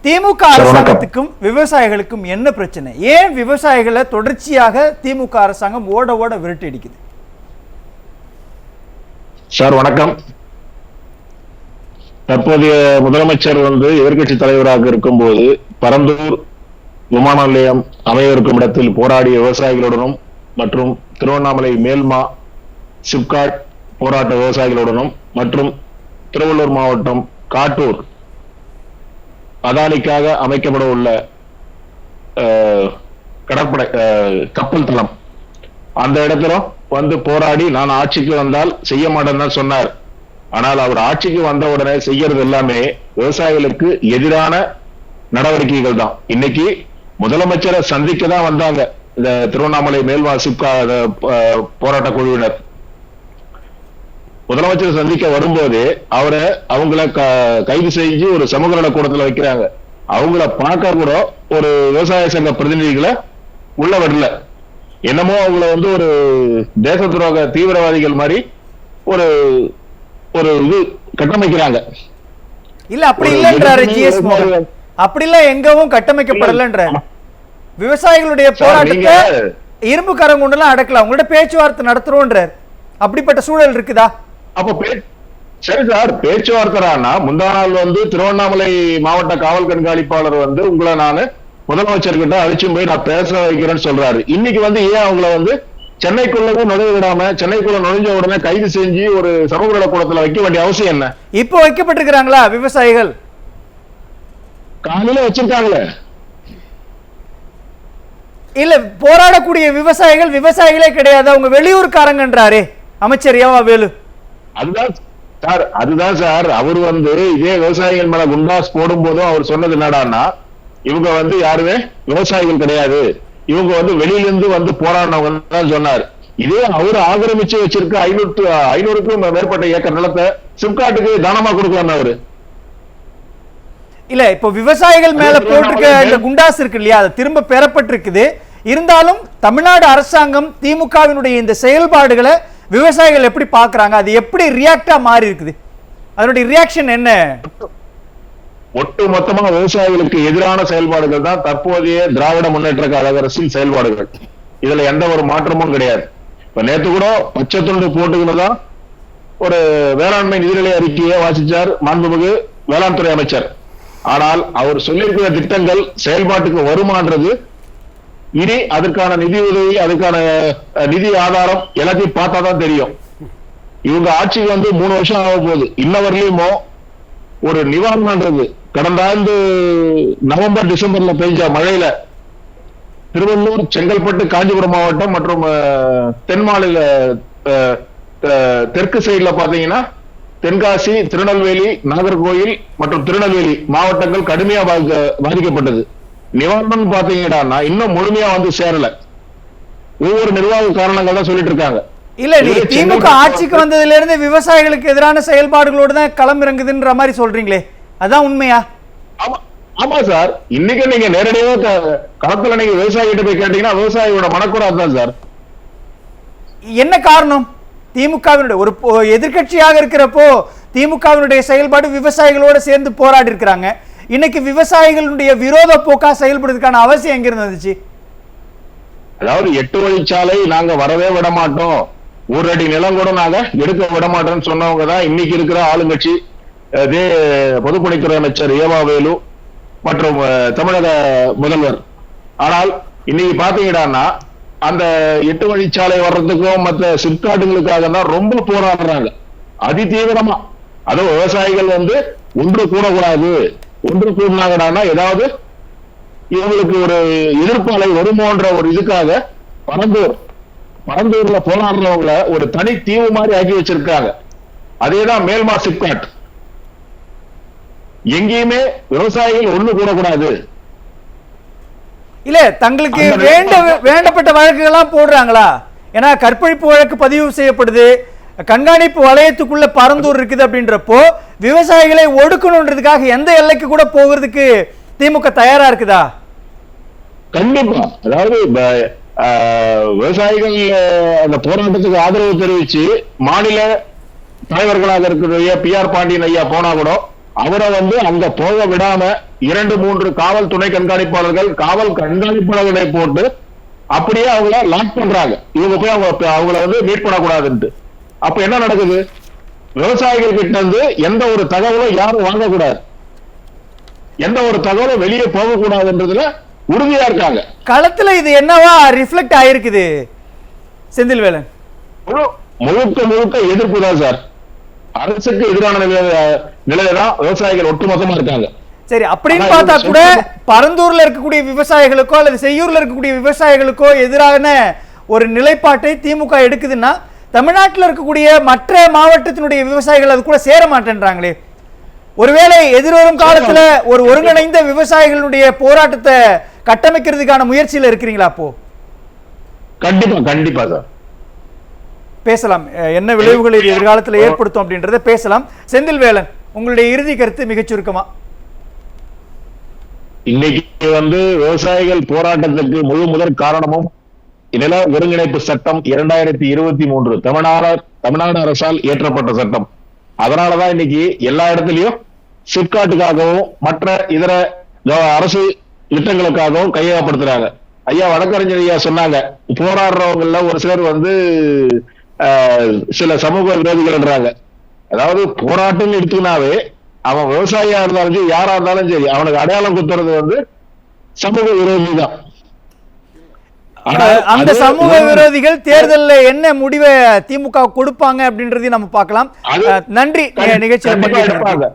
திமுக அரசாங்கத்துக்கும் விவசாயிகளுக்கும் என்ன பிரச்சனை? ஏன் விவசாயிகளை தொடர்ச்சியாக திமுக அரசாங்கம் ஓட ஓட விரட்டி அடிக்குது? சார் வணக்கம். தற்போதைய முதலமைச்சர் எதிர்கட்சி தலைவராக இருக்கும் போது பரந்தூர் விமான நிலையம் அமையவிருக்கும் இடத்தில் போராடிய விவசாயிகளுடனும் மற்றும் திருவண்ணாமலை மேல்மா சிப்காட் போராட்ட விவசாயிகளுடனும் மற்றும் திருவள்ளூர் மாவட்டம் காட்டூர் அதானிக்காக அமைக்கப்பட உள்ள கடற்படை கப்பல் தளம் அந்த இடத்துல போராடி நான் ஆட்சிக்கு வந்தால் செய்ய மாட்டேன்னு தான் சொன்னார். ஆனால் அவர் ஆட்சிக்கு வந்த உடனே செய்யறது எல்லாமே விவசாயிகளுக்கு எதிரான நடவடிக்கைகள் தான். இன்னைக்கு முதலமைச்சரை சந்திக்க தான் வந்தாங்க இந்த திருவண்ணாமலை மேல்வா சிப்கா போராட்ட குழுவினர். முதலமைச்சர் சந்திக்க வரும்போது அவங்கள கைது செஞ்சு ஒரு சமூக நல கூடத்துல வைக்கிறாங்க. அவங்கள பார்க்க கூட ஒரு விவசாய சங்க பிரதிநிதிகளை உள்ள வரல. என்னமோ அவங்கள ஒரு தேச துரோக தீவிரவாதிகள் மாதிரி ஒரு ஒரு இது கட்டமைக்கிறாங்க. இல்ல அப்படி இல்லன்றாரு ஜிஎஸ் மோகன். அப்படி இல்ல எங்கவும் கட்டமைக்கப்படலன்ற விவசாயிகளுடைய போராட்டத்தை இரும்பு கரம் கொண்டுலாம் அடக்கலாம். உங்களோட பேச்சுவார்த்தை நடத்துறோன்றார். அப்படிப்பட்ட சூழல் இருக்குதா? அப்ப சரி சார், பேச்சுவார்த்தைனா முந்தா நாள் திருவண்ணாமலை மாவட்ட காவல் கண்காணிப்பாளர் உங்களை நானு முதலமைச்சர் கிட்ட அழைச்சும் போய் நான் பேச வைக்கிறேன்னு சொல்றாரு. இன்னைக்கு ஏன் அவங்கள சென்னைக்குள்ளவே நுழைய விடாம சென்னைக்குள்ள நுழைஞ்ச உடனே கைது செஞ்சு ஒரு சமூக நல கூடத்துல வைக்க வேண்டிய அவசியம் என்ன? இப்போ வைக்கப்பட்டிருக்கிறாங்களா விவசாயிகள்? காலையில வச்சிருக்காங்களே. இல்ல போராடக்கூடிய விவசாயிகளே கிடையாது, அவங்க வெளியூர்காரங்கன்றாரே அமைச்சர் ஏவா வேலு. அதுதான் சார் அவர் இதே விவசாயிகள் மேல குண்டாஸ் போடும் போதும் அவர் சொன்னது என்னடான்னா, இவங்க யாருமே விவசாயிகள் கிடையாது, இவங்க வெளியிலிருந்து போராடினவங்க தான் சொன்னார். இதே அவர் ஆக்கிரமிச்சு வச்சிருக்க 500க்கும் மேற்பட்ட ஏக்கர் நிலத்தை சிப்காட்டுக்கு தானமா கொடுக்கலாம் அவரு. இல்ல இப்போ விவசாயிகள் மேல போட்டிருக்க இந்த குண்டாஸ் இருக்கு இல்லையா, அது திரும்ப பெறப்பட்டிருக்குது. இருந்தாலும் தமிழ்நாடு அரசாங்கம் திமுகவினுடைய இந்த செயல்பாடுகளை விவசாயிகள் எப்படி பாக்குறாங்க? அது எப்படி ரியாக்டா மாறி இருக்குது? அதனுடைய ரியாக்ஷன் என்ன? ஒட்டு மொத்தமா விவசாயிகளுக்கு எதிரான செயல்பாடுகள் தான் தற்போதைய திராவிட முன்னேற்ற கழக அரசின் செயல்பாடுகள். இதுல எந்த ஒரு மாற்றமும் கிடையாது. இப்ப நேத்து கூட பச்சை துண்டு போட்டுக்கிறதா ஒரு வேளாண்மை நிதிநிலை அறிக்கையை வாசிச்சார் மாண்புமிகு வேளாண் துறை அமைச்சர். ஆனால் அவர் சொல்லியிருக்கிற திட்டங்கள் செயல்பாட்டுக்கு வருமானது இனி அதற்கான நிதி உதவி, அதுக்கான நிதி ஆதாரம் எல்லாத்தையும் பார்த்தாதான் தெரியும். இவங்க ஆட்சிக்கு 3 வருஷம் ஆக போகுது. இன்னவரையிலுமோ ஒரு நிவாரணம்ன்றது கடந்த ஆண்டு நவம்பர் டிசம்பர்ல பெய்ஞ்ச மழையில திருவள்ளூர், செங்கல்பட்டு, காஞ்சிபுரம் மாவட்டம் மற்றும் தென் மாநில தெற்கு சைடுல பாத்தீங்கன்னா தென்காசி, திருநெல்வேலி, நாகர்கோயில் மற்றும் திருநெல்வேலி மாவட்டங்கள் கடுமையா பாதிக்கப்பட்டது. நிவாரணம் பாத்தீங்கன்னா இன்னும் முழுமையா சேரல. ஒவ்வொரு நிர்வாக காரணங்கள் தான் சொல்லிட்டு இருக்காங்க. இல்ல நீ திமுக ஆட்சிக்கு வந்ததுல இருந்து விவசாயிகளுக்கு எதிரான செயல்பாடுகளோடு தான் களம் இறங்குதுன்ற மாதிரி சொல்றீங்களே, அதான் உண்மையா? ஆமா சார், இன்னைக்கு நீங்க நேரடியாக களத்துல நீங்க விவசாயிகிட்ட போய் கேட்டீங்கன்னா விவசாயியோட மனக்குறை தான் சார். என்ன காரணம்? திமுகவினுடைய ஒரு எதிர்கட்சியாக இருக்கிறப்போ திமுகவினுடைய செயல்பாடு விவசாயிகளோட சேர்ந்து போராடி இருக்கிறாங்க. இன்னைக்கு விவசாயிகளுடைய விரோத போக்கா செயல்படுறதுக்கான அவசியம் எங்க இருந்துச்சு? அதாவது 8 வழிச்சாலை நாங்க வரவே விட மாட்டோம், 1 அடி நிலம் கூட நாங்க எடுக்க விட மாட்டோம்னு சொன்னவங்க தான் இன்னைக்கு இருக்கிற ஆளுங்கட்சி இதே பொதுப்பணித்துறை அமைச்சர் ஏவா வேலு மற்றும் தமிழக முதல்வர். ஆனால் இன்னைக்கு பாத்தீங்கன்னா அந்த 8 வழிச்சாலை வர்றதுக்கும் மற்ற சிப்காட்டுகளுக்காக தான் ரொம்ப போராடுறாங்க அதி தீவிரமா. அதுவும் விவசாயிகள் ஒன்று கூடக்கூடாது, ஒன்று கூடினாங்கன்னா ஏதாவது இவங்களுக்கு ஒரு எதிர்ப்பாலை வருமோன்ற ஒரு இதுக்காக பரந்தூர்ல போராடுறவங்களை ஒரு தனி தீவு மாதிரி ஆக்கி வச்சிருக்காங்க. அதேதான் மேல்மா சிப்காட். எங்கேயுமே விவசாயிகள் ஒண்ணு கூடக்கூடாது. இல்ல தங்களுக்கு வேண்டப்பட்ட வழக்குகள்லாம் போடுறாங்களா? ஏன்னா கற்பழிப்பு வழக்கு பதிவு செய்யப்படுது, கண்காணிப்பு வளையத்துக்குள்ள பரந்தூர் இருக்குது. அப்படின்றப்போ விவசாயிகளை ஒடுக்கணுன்றதுக்காக எந்த எல்லைக்கு கூட போகிறதுக்கு திமுக தயாரா இருக்குதா? கண்டிப்பா. அதாவது விவசாயிகள் அந்த போராட்டத்துக்கு ஆதரவு தெரிவிச்சு மாநில தலைவர்களாக இருக்கிற பி ஆர் பாண்டியன் ஐயா போனா கூட அவரை வந்து அங்க போக விடாம 2-3 காவல் துணை கண்காணிப்பாளர்கள் காவல் கண்காணிப்பாளர்களை போட்டு அப்படியே அவங்கள லாக் பண்றாங்க. இவங்க போய் அவங்கள வந்து மீட் பண்ணக்கூடாதுன்ட்டு. அப்ப என்ன நடக்குது? விவசாயிகள் கிட்ட இருந்து எந்த ஒரு தகவலும் யாரும் வாங்கக்கூடாது, எந்த ஒரு தகவலும் வெளியே போகக்கூடாதுன்றதுல உறுதியா இருக்காங்க. களத்துல இது என்னவா ரிஃப்ளெக்ட் ஆயிருக்குது செந்தில்வேலன்? முழுக்க எதிர்ப்பு தான் சார். அரசுக்கு எதிரான நிலையில்தான் விவசாயிகள் ஒட்டுமொத்தமா இருக்காங்க. சரி, அப்படின்னு பார்த்தா கூட பரந்தூர்ல இருக்கக்கூடிய விவசாயிகளுக்கோ அல்லது செய்யூர்ல இருக்கக்கூடிய விவசாயிகளுக்கோ எதிரான ஒரு நிலைப்பாட்டை திமுக எடுக்குதுன்னா தமிழ்நாட்டில் இருக்கக்கூடிய மற்ற மாவட்டத்தினுடைய விவசாயிகள் அது கூட சேர மாட்டேன்றாங்களே. ஒருவேளை எதிர்வரும் காலத்துல ஒரு ஒருங்கிணைந்த விவசாயிகளுடைய போராட்டத்தை கட்டமைக்கிறதுக்கான முயற்சியில இருக்கிறீங்களா? அப்போ கண்டிப்பா சார் பேசலாம், என்ன விளைவுகள் இது எதிர்காலத்தில் ஏற்படுத்தும் அப்படின்றத பேசலாம். செந்தில்வேலன், உங்களுடைய இறுதி கருத்து மிகச் சுருக்கமா. இன்னைக்கு வந்து விவசாயிகள் போராட்டத்துக்கு முதற் காரணமும் நில ஒருங்கிணைப்பு சட்டம் 2023 தமிழ்நாடு அரசால் இயற்றப்பட்ட சட்டம். அதனாலதான் இன்னைக்கு எல்லா இடத்துலயும் சிப்காட்டுக்காகவும் மற்ற இதர அரசு திட்டங்களுக்காகவும் கையகப்படுத்துறாங்க. ஐயா வழக்கறிஞர் ஐயா சொன்னாங்க, போராடுறவங்கல ஒரு சிலர் வந்து சில சமூக விரோதிகள்ன்றாங்க. அதாவது போராட்டம் எடுத்துனாவே அவன் விவசாயியா இருந்தாலும் சரி யாரா இருந்தாலும் சரி அவனுக்கு அடையாளம் குத்துறது வந்து சமூக விரோதி தான். அந்த சமூக விரோதிகள் தேர்தலில் என்ன முடிவை திமுக கொடுப்பாங்க அப்படின்றதையும் நம்ம பார்க்கலாம். நன்றி நிகழ்ச்சியில் பங்கேற்க.